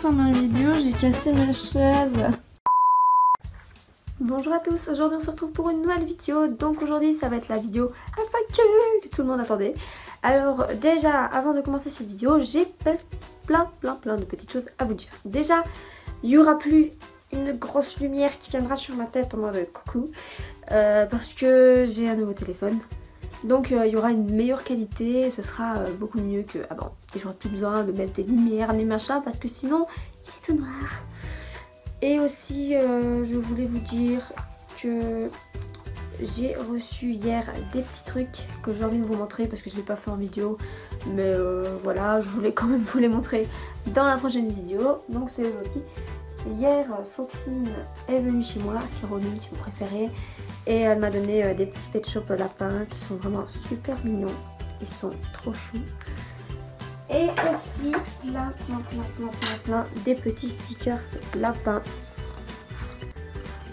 fin de ma vidéo, j'ai cassé ma chaise. Bonjour à tous, aujourd'hui on se retrouve pour une nouvelle vidéo. Donc aujourd'hui ça va être la vidéo FAQ que tout le monde attendait. Alors déjà, avant de commencer cette vidéo, j'ai plein de petites choses à vous dire. Déjà, il n'y aura plus une grosse lumière qui viendra sur ma tête en mode coucou. Parce que j'ai un nouveau téléphone. Donc il y aura une meilleure qualité, ce sera beaucoup mieux qu'avant. Et j'aurai plus besoin de mettre des lumières, des machins, parce que sinon il est tout noir. Et aussi je voulais vous dire que j'ai reçu hier des petits trucs que j'ai envie de vous montrer parce que je ne l'ai pas fait en vidéo. Mais voilà, je voulais quand même vous les montrer dans la prochaine vidéo. Donc c'est aujourd'hui. Hier, Foxine est venue chez moi, Caroline, c'est mon préféré, et elle m'a donné des petits Pet Shop lapins qui sont vraiment super mignons. Ils sont trop choux. Et aussi, plein des petits stickers lapins.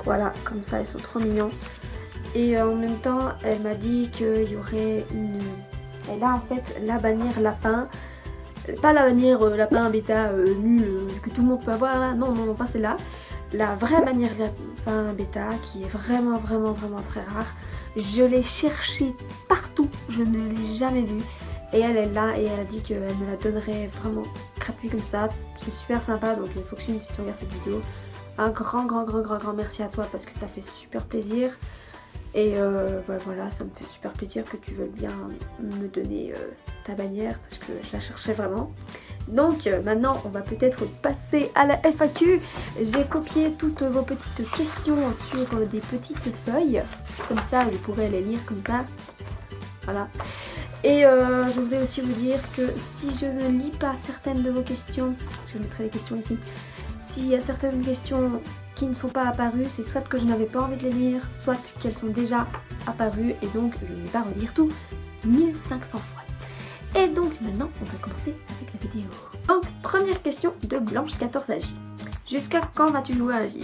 Voilà, comme ça, ils sont trop mignons. Et en même temps, elle m'a dit qu'il y aurait une... Elle a en fait la bannière lapin. Pas la bannière lapin bêta nulle que tout le monde peut avoir là, non, pas celle-là. La vraie bannière lapin bêta qui est vraiment très rare. Je l'ai cherchée partout, je ne l'ai jamais vue. Et elle est là et elle a dit qu'elle me la donnerait vraiment gratuit comme ça. C'est super sympa, donc Foxine, si tu regardes cette vidéo, un grand merci à toi parce que ça fait super plaisir. Et voilà, ça me fait super plaisir que tu veuilles bien me donner ta bannière parce que je la cherchais vraiment. Donc maintenant on va peut-être passer à la FAQ. J'ai copié toutes vos petites questions sur des petites feuilles. Comme ça je pourrais les lire comme ça. Voilà. Et je voulais aussi vous dire que si je ne lis pas certaines de vos questions, je mettrai les questions ici. S'il y a certaines questions qui ne sont pas apparues, c'est soit que je n'avais pas envie de les lire, soit qu'elles sont déjà apparues et donc je ne vais pas relire tout 1500 fois. Et donc maintenant, on va commencer avec la vidéo. Donc, première question de Blanche14AJ. Jusqu'à quand vas-tu jouer à J?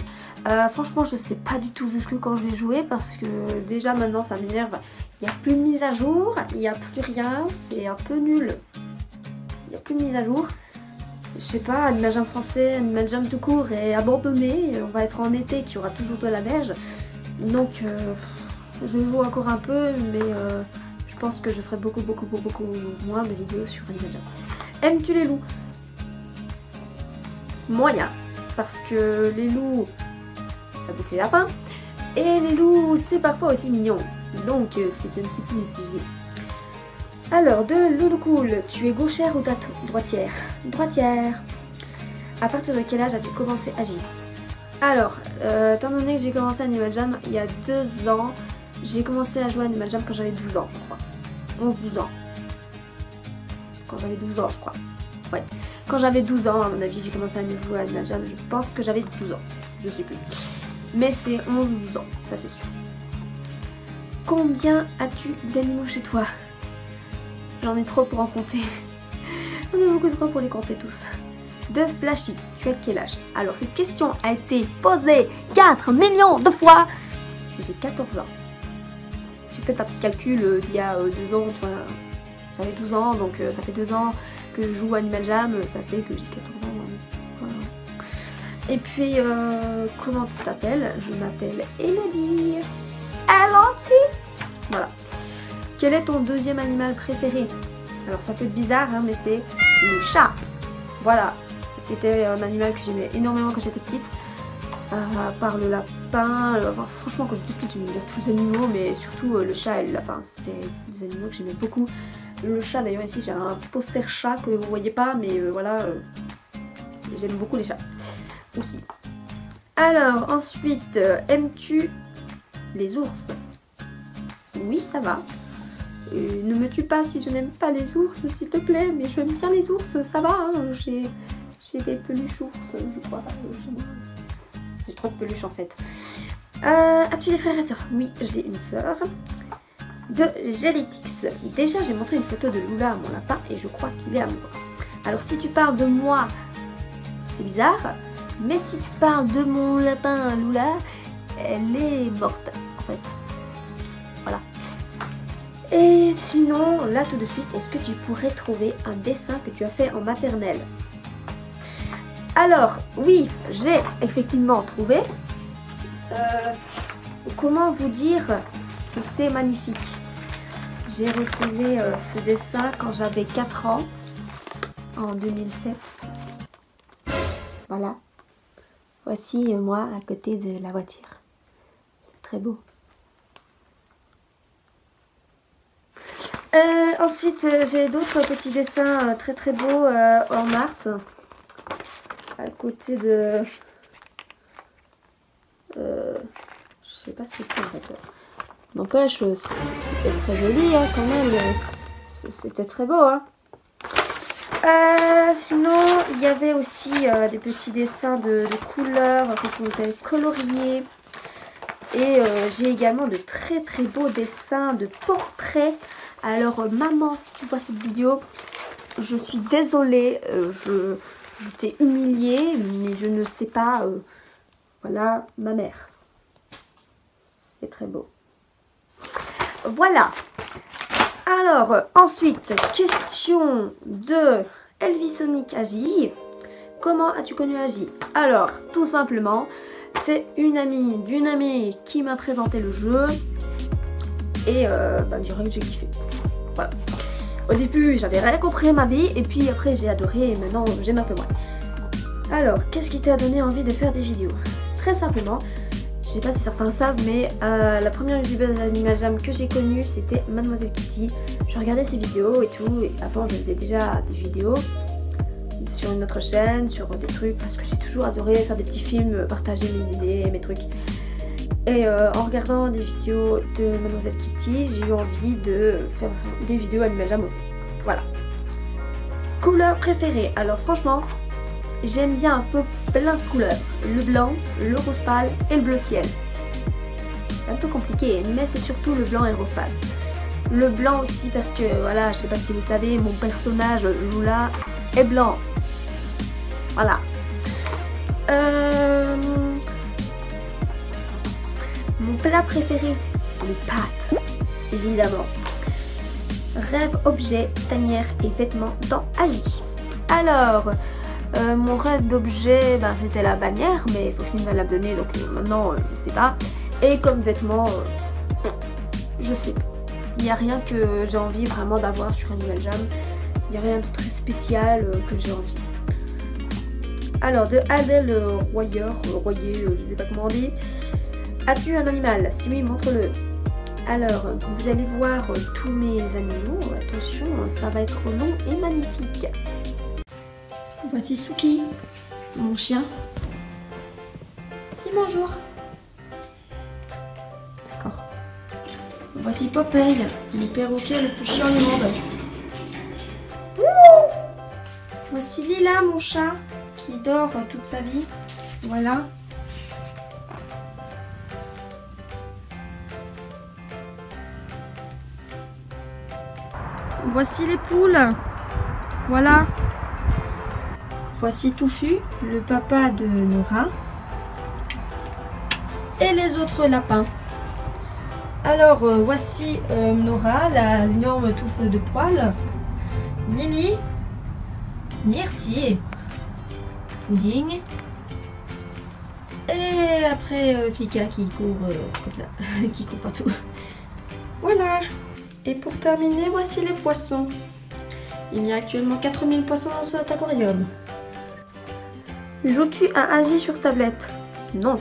Franchement, je sais pas du tout jusqu'à quand je vais jouer parce que déjà maintenant ça m'énerve. Il n'y a plus de mise à jour, il n'y a plus rien, c'est un peu nul. Il n'y a plus de mise à jour. Je sais pas, Animal Jam français, Animal Jam tout court est abandonné. On va être en été qui aura toujours de la neige. Donc je joue encore un peu, mais je pense que je ferai beaucoup moins de vidéos sur Animal Jam. Aimes-tu les loups? Moyen, parce que les loups, ça bouffe les lapins. Et les loups, c'est parfois aussi mignon. Donc c'est un petit peu mitigé. Alors, de Louloucool, tu es gauchère ou droitière? Droitière. À partir de quel âge as-tu commencé à agir? Alors, étant donné que j'ai commencé à Animal Jam il y a 2 ans, j'ai commencé à jouer à Animal Jam quand j'avais 12 ans, je crois. 11-12 ans. Quand j'avais 12 ans, je crois. Ouais. Quand j'avais 12 ans, à mon avis, j'ai commencé à jouer à Animal Jam. Je pense que j'avais 12 ans. Je sais plus. Mais c'est 11-12 ans, ça c'est sûr. Combien as-tu d'animaux chez toi? J'en ai trop pour en compter. J'en ai beaucoup trop pour les compter tous. De Flashy, tu as quel âge? Alors cette question a été posée 4 millions de fois. J'ai 14 ans. J'ai fait un petit calcul d'il y a 2 ans. J'avais 12 ans, donc ça fait 2 ans que je joue à Animal Jam. Ça fait que j'ai 14 ans. Voilà. Et puis, comment tu t'appelles? Je m'appelle Elodie. Elodie. Voilà. Quel est ton deuxième animal préféré? Alors ça peut être bizarre, hein, mais c'est le chat. Voilà, c'était un animal que j'aimais énormément quand j'étais petite. À part le lapin, enfin, franchement quand j'étais petite j'aimais bien tous les animaux, mais surtout le chat et le lapin. C'était des animaux que j'aimais beaucoup. Le chat d'ailleurs ici j'ai un poster chat que vous voyez pas, mais voilà, j'aime beaucoup les chats aussi. Alors ensuite, aimes-tu les ours? Oui, ça va. Ne me tue pas si je n'aime pas les ours, s'il te plaît, mais j'aime bien les ours, ça va, hein. J'ai des peluches ours, je crois. J'ai trop de peluches en fait. As-tu des frères et sœurs? Oui, j'ai une sœur. De Gelitix. Déjà, j'ai montré une photo de Lula à mon lapin et je crois qu'il est amoureux. Alors, si tu parles de moi, c'est bizarre, mais si tu parles de mon lapin Lula, elle est morte en fait. Voilà. Et sinon, là tout de suite, est-ce que tu pourrais trouver un dessin que tu as fait en maternelle? Alors, oui, j'ai effectivement trouvé. Comment vous dire que c'est magnifique. J'ai retrouvé ce dessin quand j'avais 4 ans, en 2007. Voilà. Voici moi à côté de la voiture. C'est très beau. Ensuite, j'ai d'autres petits dessins très très beaux en mars. À côté de... je sais pas ce que c'est en fait. N'empêche, c'était très joli hein, quand même. C'était très beau. Hein. Sinon, il y avait aussi des petits dessins de couleurs qu'on pouvait colorier. Et j'ai également de très très beaux dessins de portraits. Alors maman, si tu vois cette vidéo, je suis désolée, je t'ai humiliée, mais je ne sais pas, voilà ma mère. C'est très beau. Voilà. Alors ensuite, question de Elvisonic Agi. Comment as-tu connu Agi? Alors tout simplement, c'est une amie d'une amie qui m'a présenté le jeu. Et direct j'ai kiffé. Voilà. Au début j'avais rien compris à ma vie et puis après j'ai adoré et maintenant j'aime un peu moins. Alors qu'est-ce qui t'a donné envie de faire des vidéos? Très simplement, je sais pas si certains savent mais la première youtubeuse Animal Jam que j'ai connue c'était Mademoiselle Kitty. Je regardais ses vidéos et tout et avant je faisais déjà des vidéos sur une autre chaîne, sur des trucs parce que j'ai toujours adoré faire des petits films, partager mes idées, mes trucs. Et en regardant des vidéos de Mademoiselle Kitty, j'ai eu envie de faire des vidéos Animal Jam aussi. Voilà. Couleur préférée. Alors franchement, j'aime bien un peu plein de couleurs. Le blanc, le rose pâle et le bleu ciel. C'est un peu compliqué, mais c'est surtout le blanc et le rose pâle. Le blanc aussi parce que, voilà, je sais pas si vous savez, mon personnage Lula est blanc. Voilà. Mon plat préféré, les pâtes, évidemment. Rêve, objet, tanière et vêtements dans Agi. Alors, mon rêve d'objet, c'était la bannière, mais Fauchine va la donner, donc maintenant, je sais pas. Et comme vêtements, je sais pas. Il n'y a rien que j'ai envie vraiment d'avoir sur Animal Jam. Il n'y a rien de très spécial que j'ai envie. Alors, de Adèle Royer, je sais pas comment on dit. As-tu un animal? Si oui, montre-le. Alors, vous allez voir tous mes animaux. Attention, ça va être long et magnifique. Voici Suki, mon chien. Dis bonjour. D'accord. Voici Popeye, le perroquet le plus chiant du monde. Ouh! Voici Lila, mon chat, qui dort toute sa vie. Voilà. Voici les poules. Voilà. Voici Touffu, le papa de Nora. Et les autres lapins. Alors, voici Nora, la énorme touffe de poils. Lily. Myrtille. Pudding. Et après, Fika qui court comme ça, qui court partout. Voilà. Et pour terminer, voici les poissons. Il y a actuellement 4000 poissons dans cet aquarium. Joues-tu à Agi sur tablette? Non.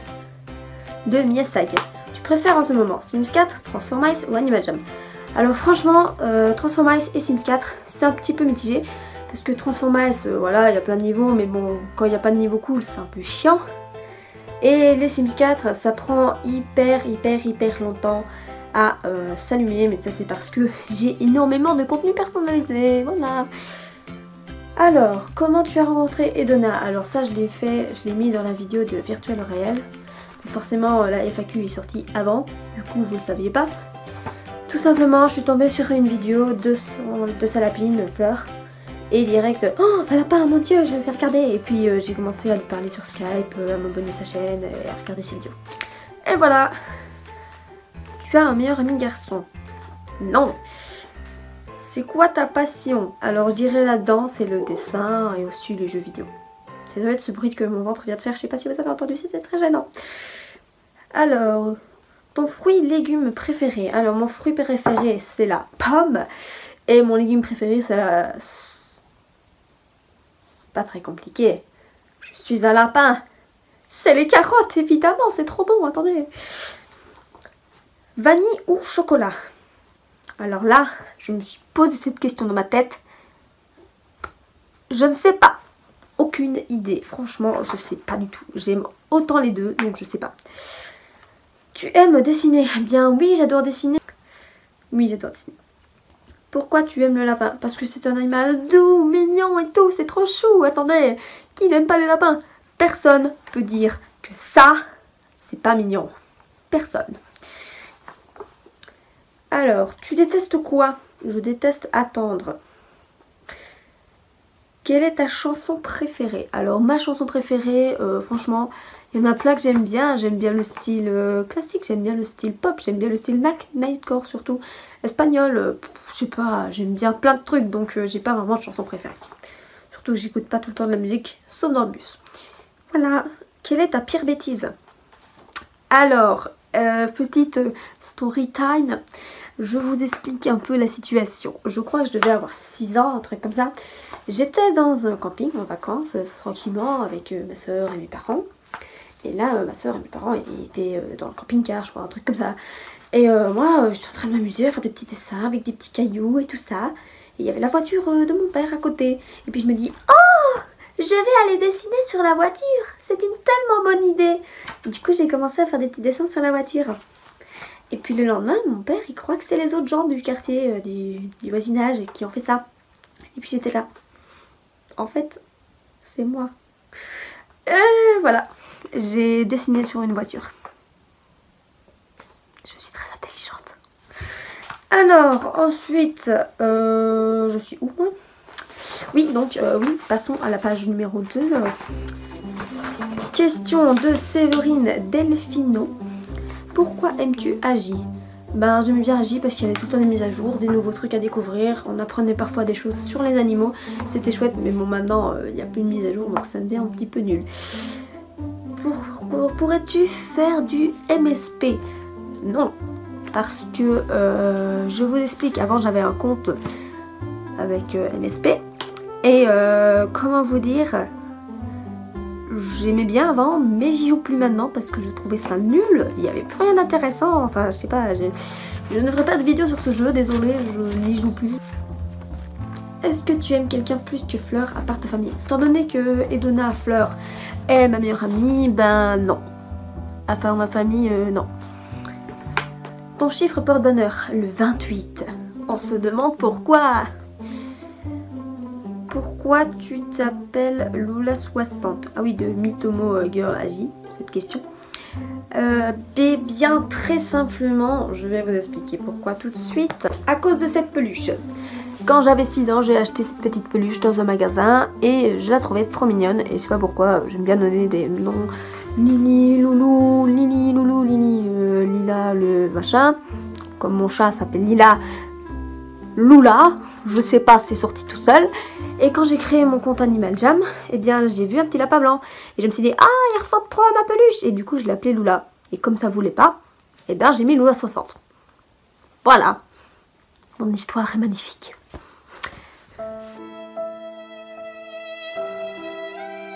De Miyazaki. Tu préfères en ce moment Sims 4, Transformice ou Animal Jam? Alors franchement, Transformice et Sims 4, c'est un petit peu mitigé. Parce que Transformice, voilà, il y a plein de niveaux, mais bon, quand il n'y a pas de niveau cool, c'est un peu chiant. Et les Sims 4, ça prend hyper longtemps à s'allumer, mais ça c'est parce que j'ai énormément de contenu personnalisé, voilà. Alors, comment tu as rencontré Edona? Alors ça je l'ai fait, je l'ai mis dans la vidéo de Virtuel Réel. Forcément la FAQ est sortie avant, du coup vous le saviez pas. Tout simplement, je suis tombée sur une vidéo de sa lapine, Fleur. Et direct, oh un lapin, mon dieu, je vais faire regarder. Et puis j'ai commencé à lui parler sur Skype, à m'abonner à sa chaîne, et à regarder ses vidéos. Et voilà. Tu as un meilleur ami garçon? Non. C'est quoi ta passion? Alors je dirais la danse et le dessin et aussi les jeux vidéo. Désolée de ce bruit que mon ventre vient de faire, je sais pas si vous avez entendu, c'était très gênant. Alors, ton fruit légume préféré. Alors mon fruit préféré c'est la pomme. Et mon légume préféré c'est la... C'est pas très compliqué. Je suis un lapin. C'est les carottes évidemment, c'est trop bon, attendez. Vanille ou chocolat? Alors là, je me suis posé cette question dans ma tête. Je ne sais pas. Aucune idée. Franchement, je sais pas du tout. J'aime autant les deux, donc je sais pas. Tu aimes dessiner? Eh bien oui, j'adore dessiner. Oui, j'adore dessiner. Pourquoi tu aimes le lapin? Parce que c'est un animal doux, mignon et tout. C'est trop chou. Attendez, qui n'aime pas les lapins? Personne peut dire que ça, c'est pas mignon. Personne. Alors, tu détestes quoi? Je déteste attendre. Quelle est ta chanson préférée? Alors, ma chanson préférée, franchement, il y en a plein que j'aime bien. J'aime bien le style classique, j'aime bien le style pop, j'aime bien le style nightcore surtout. Espagnol, je sais pas, j'aime bien plein de trucs, donc j'ai pas vraiment de chanson préférée. Surtout que j'écoute pas tout le temps de la musique, sauf dans le bus. Voilà. Quelle est ta pire bêtise? Alors, petite story time. Je vous explique un peu la situation. Je crois que je devais avoir 6 ans, un truc comme ça. J'étais dans un camping en vacances, tranquillement, avec ma soeur et mes parents. Et là, ma soeur et mes parents étaient dans le camping-car, je crois, un truc comme ça. Et moi, j'étais en train de m'amuser à faire des petits dessins avec des petits cailloux et tout ça. Et il y avait la voiture de mon père à côté. Et puis je me dis, oh, je vais aller dessiner sur la voiture. C'est une tellement bonne idée. Et du coup, j'ai commencé à faire des petits dessins sur la voiture. Et puis le lendemain, mon père, il croit que c'est les autres gens du quartier, du voisinage qui ont fait ça. Et puis j'étais là. En fait, c'est moi. Et voilà. J'ai dessiné sur une voiture. Je suis très intelligente. Alors, ensuite, je suis où moi? Oui, donc, oui, passons à la page numéro 2. Question de Séverine Delfino. Pourquoi aimes-tu Agi? Ben, j'aimais bien Agi parce qu'il y avait tout le temps des mises à jour, des nouveaux trucs à découvrir. On apprenait parfois des choses sur les animaux. C'était chouette, mais bon, maintenant, il n'y a plus de mise à jour, donc ça devient un petit peu nul. Pourrais-tu faire du MSP? Non, parce que je vous explique, avant j'avais un compte avec MSP et comment vous dire, j'aimais bien avant mais j'y joue plus maintenant parce que je trouvais ça nul, il n'y avait plus rien d'intéressant, enfin je sais pas, je ne ferai pas de vidéo sur ce jeu, désolé, je n'y joue plus. Est-ce que tu aimes quelqu'un plus que Fleur à part ta famille? Étant donné que Edona Fleur est ma meilleure amie, ben non. À part ma famille, non. Ton chiffre porte-bonheur, le 28. On se demande pourquoi. Pourquoi tu t'appelles Lula60? Ah oui, de Mitomo Girl Agi, cette question. Eh bien, très simplement, je vais vous expliquer pourquoi tout de suite. À cause de cette peluche. Quand j'avais 6 ans, j'ai acheté cette petite peluche dans un magasin et je la trouvais trop mignonne. Et je sais pas pourquoi, j'aime bien donner des noms. Lili, Loulou, Lili, Loulou, Lili, Lila, le machin. Comme mon chat s'appelle Lila, Lula, je sais pas, c'est sorti tout seul. Et quand j'ai créé mon compte Animal Jam, eh bien j'ai vu un petit lapin blanc. Et je me suis dit, ah, il ressemble trop à ma peluche. Et du coup, je l'ai appelé Lula. Et comme ça voulait pas, eh bien j'ai mis Lula60. Voilà. Mon histoire est magnifique.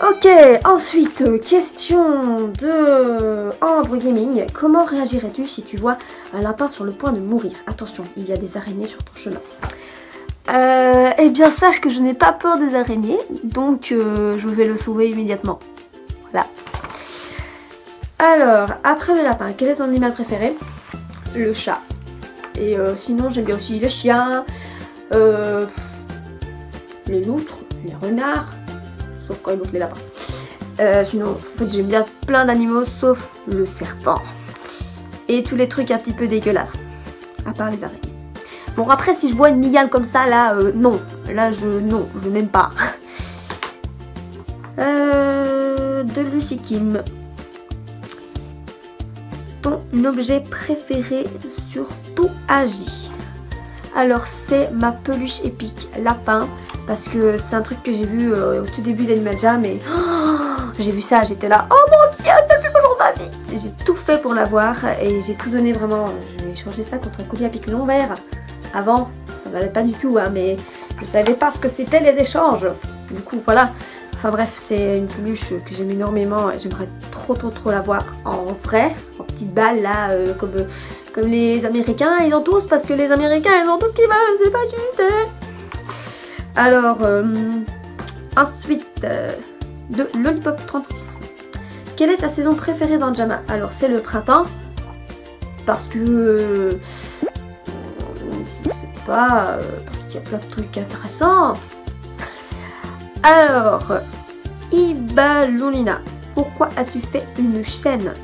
Ok, ensuite, question de Ambre Gaming. Comment réagirais-tu si tu vois un lapin sur le point de mourir? Attention, il y a des araignées sur ton chemin. Eh bien, sache que je n'ai pas peur des araignées, donc je vais le sauver immédiatement. Voilà. Alors, après le lapin, quel est ton animal préféré? Le chat. Et sinon, j'aime bien aussi les chiens, les loutres, les renards. Sauf quand ils bouffent les lapins. Sinon, en fait, j'aime bien plein d'animaux, sauf le serpent. Et tous les trucs un petit peu dégueulasses. À part les araignées. Bon, après, si je vois une migale comme ça, là, non. Là, non, je n'aime pas. De Lucy Kim. Ton objet préféré sur tout Agi? Alors, c'est ma peluche épique lapin. Parce que c'est un truc que j'ai vu au tout début d'Animal Jam et oh, j'ai vu ça, j'étais là, oh mon dieu, c'est le plus beau jour de ma vie. J'ai tout fait pour l'avoir et j'ai tout donné vraiment. J'ai échangé ça contre un collier à pic long vert. Avant, ça valait pas du tout, hein, mais je savais pas ce que c'était les échanges. Du coup, voilà. Enfin bref, c'est une peluche que j'aime énormément et j'aimerais trop l'avoir en vrai, en petite balle là, comme les Américains, ils ont tous, parce que les Américains, ils ont tous ce qu'ils veulent, c'est pas juste. Hein. Alors, ensuite, de Lollipop 36. Quelle est ta saison préférée dans Jama? Alors, c'est le printemps, parce que... c'est pas... parce qu'il y a plein de trucs intéressants. Alors, Ibalolina, pourquoi as-tu fait une chaîne?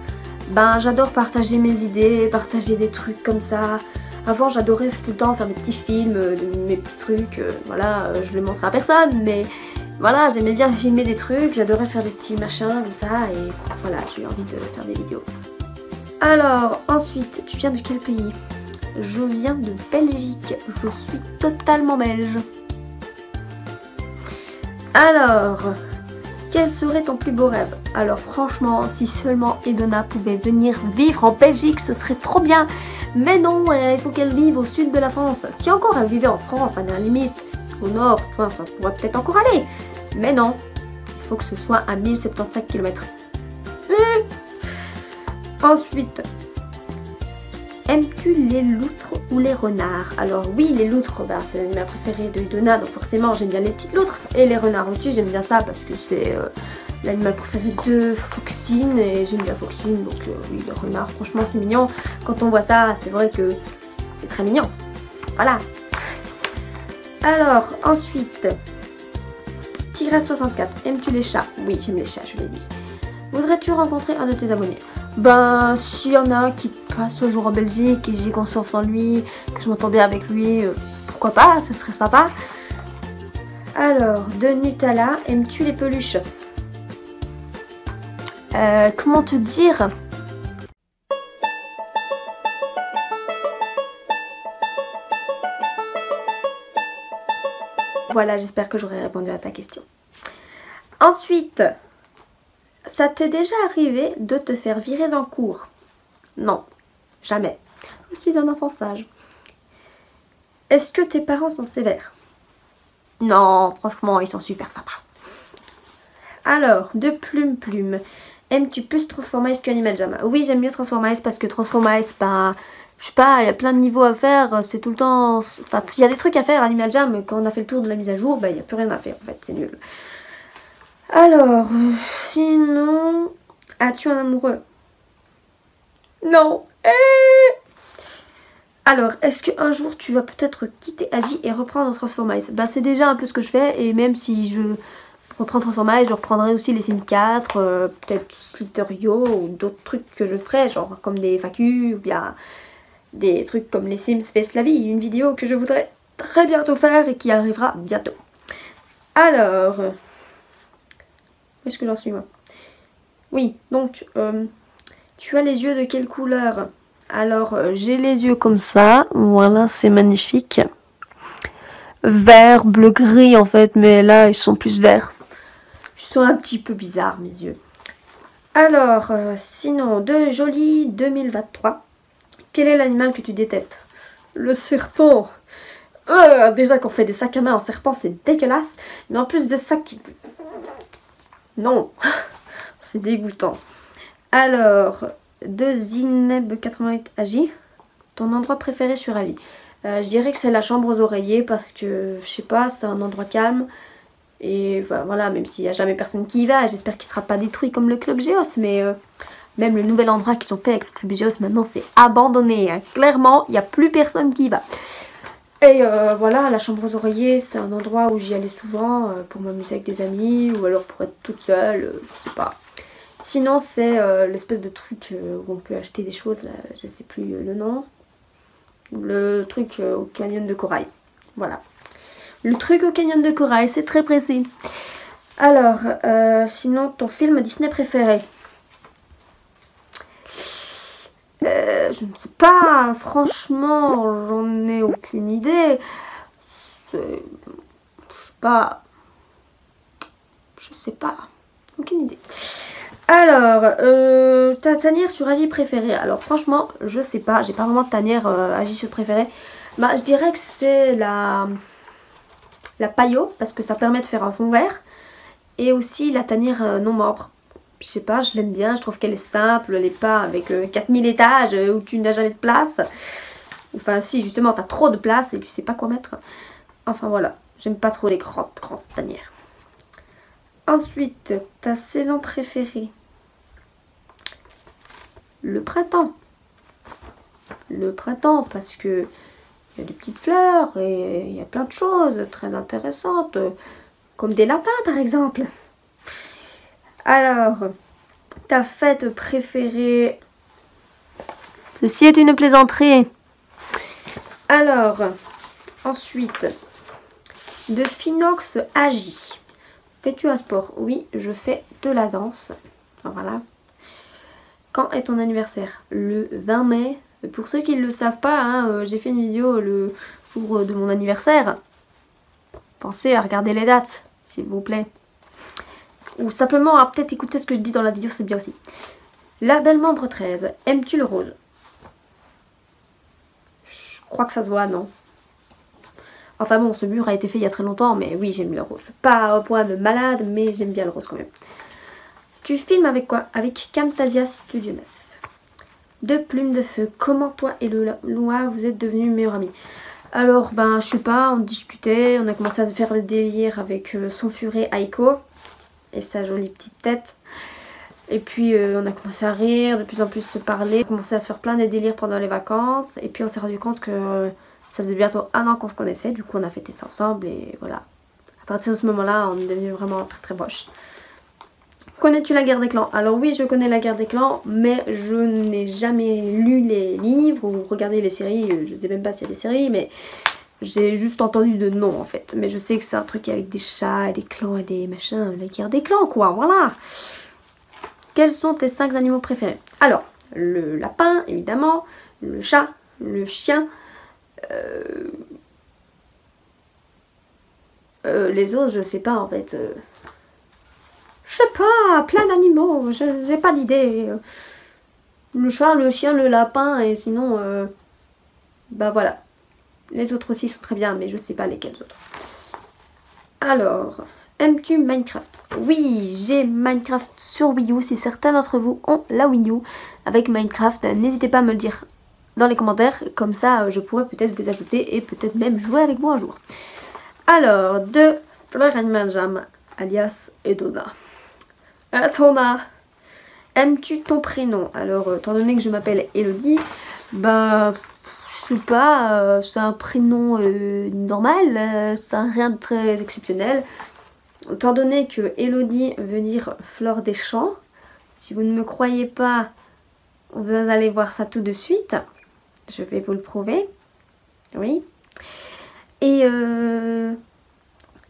Ben, j'adore partager mes idées, partager des trucs comme ça. Avant, j'adorais tout le temps faire des petits films, mes petits trucs, voilà, je les montrais à personne, mais voilà, j'aimais bien filmer des trucs, j'adorais faire des petits machins comme ça, et voilà, j'ai eu envie de faire des vidéos. Alors, ensuite, tu viens de quel pays? Je viens de Belgique, je suis totalement belge. Alors, quel serait ton plus beau rêve? Alors franchement, si seulement Edona pouvait venir vivre en Belgique, ce serait trop bien. Mais non, il faut qu'elle vive au sud de la France. Si encore elle vivait en France, à la limite, au nord, ça pourrait peut-être encore aller. Mais non, il faut que ce soit à 1075 km. Ensuite, aimes-tu les loutres ou les renards? Alors oui, les loutres, ben, c'est l'animal préféré de Edona, donc forcément j'aime bien les petites loutres. Et les renards aussi, j'aime bien ça parce que c'est l'animal préféré de Foxine et j'aime bien Foxine, donc oui, le renard, franchement c'est mignon. Quand on voit ça, c'est vrai que c'est très mignon. Voilà. Alors, ensuite, Tigresse64, aimes-tu les chats? Oui, j'aime les chats, je l'ai dit. Voudrais-tu rencontrer un de tes abonnés? Ben, s'il y en a un qui passe au jour en Belgique et j'ai confiance en lui, que je m'entends bien avec lui, pourquoi pas, ce serait sympa. Alors, de Nutella, aimes-tu les peluches? Comment te dire? Voilà, j'espère que j'aurai répondu à ta question. Ensuite, ça t'est déjà arrivé de te faire virer d'un cours? Non, jamais. Je suis un enfant sage. Est-ce que tes parents sont sévères? Non, franchement, ils sont super sympas. Alors, de Plume, aimes-tu plus Transformice que Animal Jam? Oui, j'aime mieux Transformice parce que Transformice, ben, je sais pas, il y a plein de niveaux à faire, c'est tout le temps... Enfin, il y a des trucs à faire, Animal Jam, quand on a fait le tour de la mise à jour, ben, il n'y a plus rien à faire, en fait, c'est nul. Alors, sinon, as-tu un amoureux? Non. Alors, est-ce qu'un jour tu vas peut-être quitter Agi et reprendre Transformice? Bah c'est déjà un peu ce que je fais et même si je reprends Transformice, je reprendrai aussi les Sims 4, peut-être Slither.io ou d'autres trucs que je ferai, genre comme des FAQ ou bien des trucs comme les Sims Face la vie, une vidéo que je voudrais très bientôt faire et qui arrivera bientôt. Alors, où est-ce que j'en suis moi? Oui, donc, tu as les yeux de quelle couleur? Alors, j'ai les yeux comme ça, voilà, c'est magnifique. Vert, bleu, gris en fait, mais là, ils sont plus verts. Ils sont un petit peu bizarres, mes yeux. Alors, sinon, de Jolie 2023, quel est l'animal que tu détestes? Le serpent. Déjà qu'on fait des sacs à main en serpent, c'est dégueulasse. Mais en plus de ça, non, c'est dégoûtant. Alors, de Zineb88 Agi, ton endroit préféré sur Agi? Je dirais que c'est la chambre aux oreillers parce que, je sais pas, c'est un endroit calme. Et voilà, même s'il n'y a jamais personne qui y va, j'espère qu'il ne sera pas détruit comme le Club Géos. Mais même le nouvel endroit qu'ils ont fait avec le Club Géos, maintenant c'est abandonné. Hein. Clairement, il n'y a plus personne qui y va. Et voilà, la chambre aux oreillers, c'est un endroit où j'y allais souvent pour m'amuser avec des amis ou alors pour être toute seule, je sais pas. Sinon, c'est l'espèce de truc où on peut acheter des choses, là, je sais plus le nom. Le truc au canyon de corail. Voilà. Le truc au canyon de corail, c'est très précis. Alors, sinon, ton film Disney préféré? Je ne sais pas, franchement, j'en ai aucune idée. Je sais pas. Je sais pas. Aucune idée. Alors, ta tanière sur Agi préférée. Alors franchement, je sais pas, j'ai pas vraiment de tanière Agi sur préférée. Bah, je dirais que c'est la paillot, parce que ça permet de faire un fond vert. Et aussi la tanière non membre. Je sais pas, je l'aime bien, je trouve qu'elle est simple, elle n'est pas avec 4000 étages où tu n'as jamais de place. Enfin si, justement, tu as trop de place et tu sais pas quoi mettre. Enfin voilà, j'aime pas trop les grandes tanières. Ensuite, ta saison préférée. Le printemps. Le printemps, parce que il y a des petites fleurs et il y a plein de choses très intéressantes, comme des lapins par exemple. Alors, ta fête préférée. Ceci est une plaisanterie. Alors, ensuite, de Phinox Agi. Fais-tu un sport? Oui, je fais de la danse. Voilà. Quand est ton anniversaire? Le 20 mai. Pour ceux qui ne le savent pas, hein, j'ai fait une vidéo le jour de mon anniversaire. Pensez à regarder les dates, s'il vous plaît. Ou simplement à peut-être écouter ce que je dis dans la vidéo, c'est bien aussi. La belle membre 13. Aimes-tu le rose? Je crois que ça se voit, non? Enfin bon, ce mur a été fait il y a très longtemps, mais oui, j'aime le rose. Pas au point de malade, mais j'aime bien le rose quand même. Tu filmes avec quoi? Avec Camtasia Studio 9. De plumes de feu. Comment toi et Loa vous êtes devenus meilleurs amis? Alors, ben, je sais pas, on discutait, on a commencé à se faire des délires avec son furet Aiko et sa jolie petite tête. Et puis, on a commencé à rire, de plus en plus se parler. On a commencé à se faire plein de délires pendant les vacances. Et puis, on s'est rendu compte que ça faisait bientôt 1 an qu'on se connaissait. Du coup, on a fêté ça ensemble et voilà. À partir de ce moment-là, on est devenus vraiment très très proches. Connais-tu la guerre des clans? Alors oui, je connais la guerre des clans, mais je n'ai jamais lu les livres ou regardé les séries. Je sais même pas s'il y a des séries, mais j'ai juste entendu de nom en fait. Mais je sais que c'est un truc avec des chats et des clans et des machins. La guerre des clans quoi, voilà. Quels sont tes 5 animaux préférés? Alors, le lapin évidemment, le chat, le chien, les autres je sais pas en fait. Je sais pas, plein d'animaux, j'ai pas d'idée. Le chat, le chien, le lapin et sinon, bah voilà. Les autres aussi sont très bien, mais je sais pas lesquels autres. Alors, aimes-tu Minecraft? Oui, j'ai Minecraft sur Wii U. Si certains d'entre vous ont la Wii U avec Minecraft, n'hésitez pas à me le dire dans les commentaires. Comme ça, je pourrais peut-être vous ajouter et peut-être même jouer avec vous un jour. Alors, de Fleur Animal Jam, alias Edona. Tona, aimes-tu ton prénom? Alors, étant donné que je m'appelle Elodie, bah, je sais pas, c'est un prénom normal, c'est rien de très exceptionnel. Étant donné que Elodie veut dire fleur des champs, si vous ne me croyez pas, vous allez voir ça tout de suite. Je vais vous le prouver. Oui. Et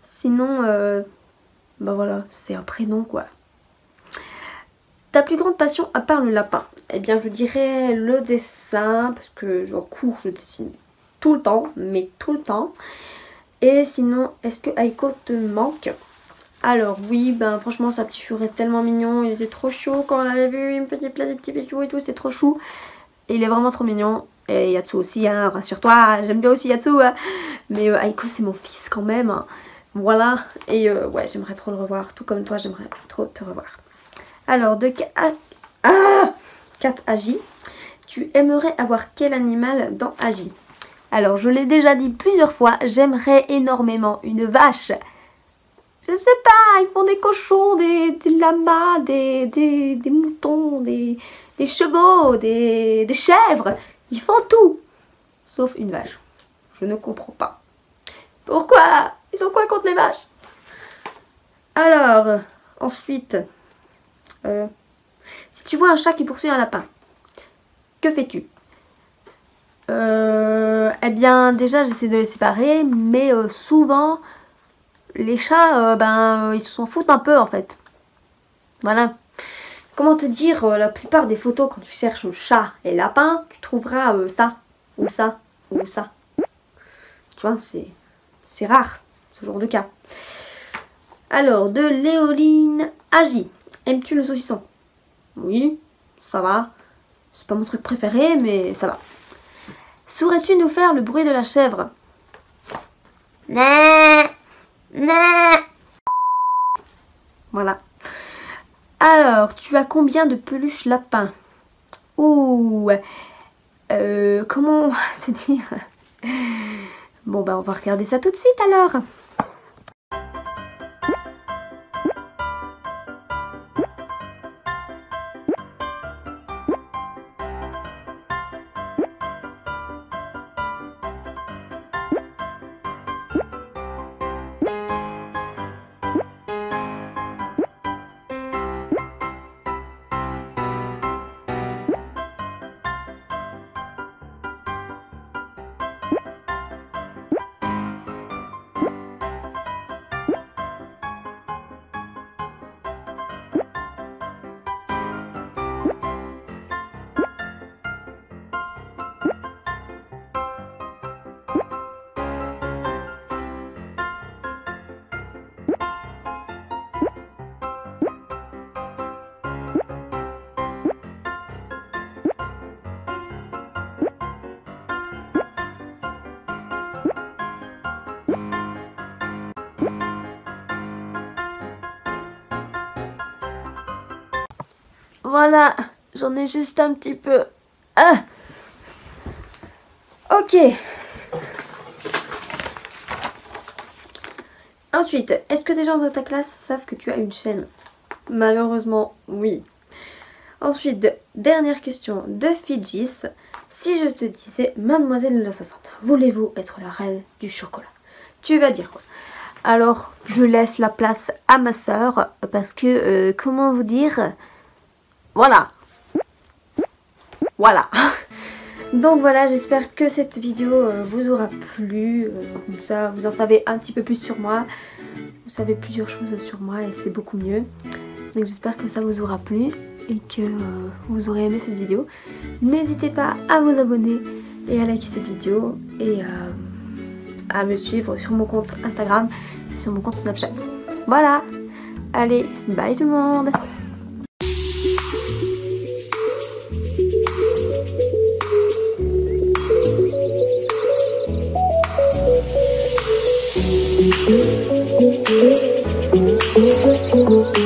sinon, bah voilà, c'est un prénom quoi. Ta plus grande passion à part le lapin? Eh bien je dirais le dessin, parce que en cours je dessine tout le temps, mais tout le temps. Et sinon, est-ce que Aiko te manque? Alors oui, ben franchement sa petit furet est tellement mignon, il était trop chaud quand on l'avait vu, il me faisait plein de petits bisous et tout, c'était trop chou. Et il est vraiment trop mignon. Et Yatsu aussi, hein, rassure-toi, j'aime bien aussi Yatsu, hein. Mais Aiko c'est mon fils quand même, hein. Voilà, et ouais j'aimerais trop le revoir, tout comme toi j'aimerais trop te revoir. Alors, de Cat Agi, tu aimerais avoir quel animal dans Agi? Alors, je l'ai déjà dit plusieurs fois, j'aimerais énormément une vache. Je sais pas, ils font des cochons, des lamas, des moutons, des chevaux, des chèvres. Ils font tout, sauf une vache. Je ne comprends pas. Pourquoi? Ils ont quoi contre les vaches? Alors, ensuite... si tu vois un chat qui poursuit un lapin, que fais-tu? Eh bien déjà j'essaie de les séparer, mais souvent les chats ils s'en foutent un peu en fait. Voilà. Comment te dire, la plupart des photos quand tu cherches chat et lapin, tu trouveras ça, ou ça, ou ça. Tu vois, c'est rare ce genre de cas. Alors, de Léoline Agi. Aimes-tu le saucisson? Oui, ça va. C'est pas mon truc préféré, mais ça va. Saurais-tu nous faire le bruit de la chèvre? Né, né. Voilà. Alors, tu as combien de peluches lapins? Ouh, comment te dire? Bon, bah on va regarder ça tout de suite alors. Voilà, j'en ai juste un petit peu. Ah, ok. Ensuite, est-ce que des gens de ta classe savent que tu as une chaîne? Malheureusement, oui. Ensuite, dernière question de Fidjis. Si je te disais, Mademoiselle de la 60, voulez-vous être la reine du chocolat? Tu vas dire quoi? Alors, je laisse la place à ma soeur parce que, comment vous dire? Voilà. Voilà. Donc voilà, j'espère que cette vidéo vous aura plu. Comme ça, vous en savez un petit peu plus sur moi. Vous savez plusieurs choses sur moi et c'est beaucoup mieux. Donc j'espère que ça vous aura plu et que vous aurez aimé cette vidéo. N'hésitez pas à vous abonner et à liker cette vidéo et à me suivre sur mon compte Instagram et sur mon compte Snapchat. Voilà. Allez, bye tout le monde. Thank you.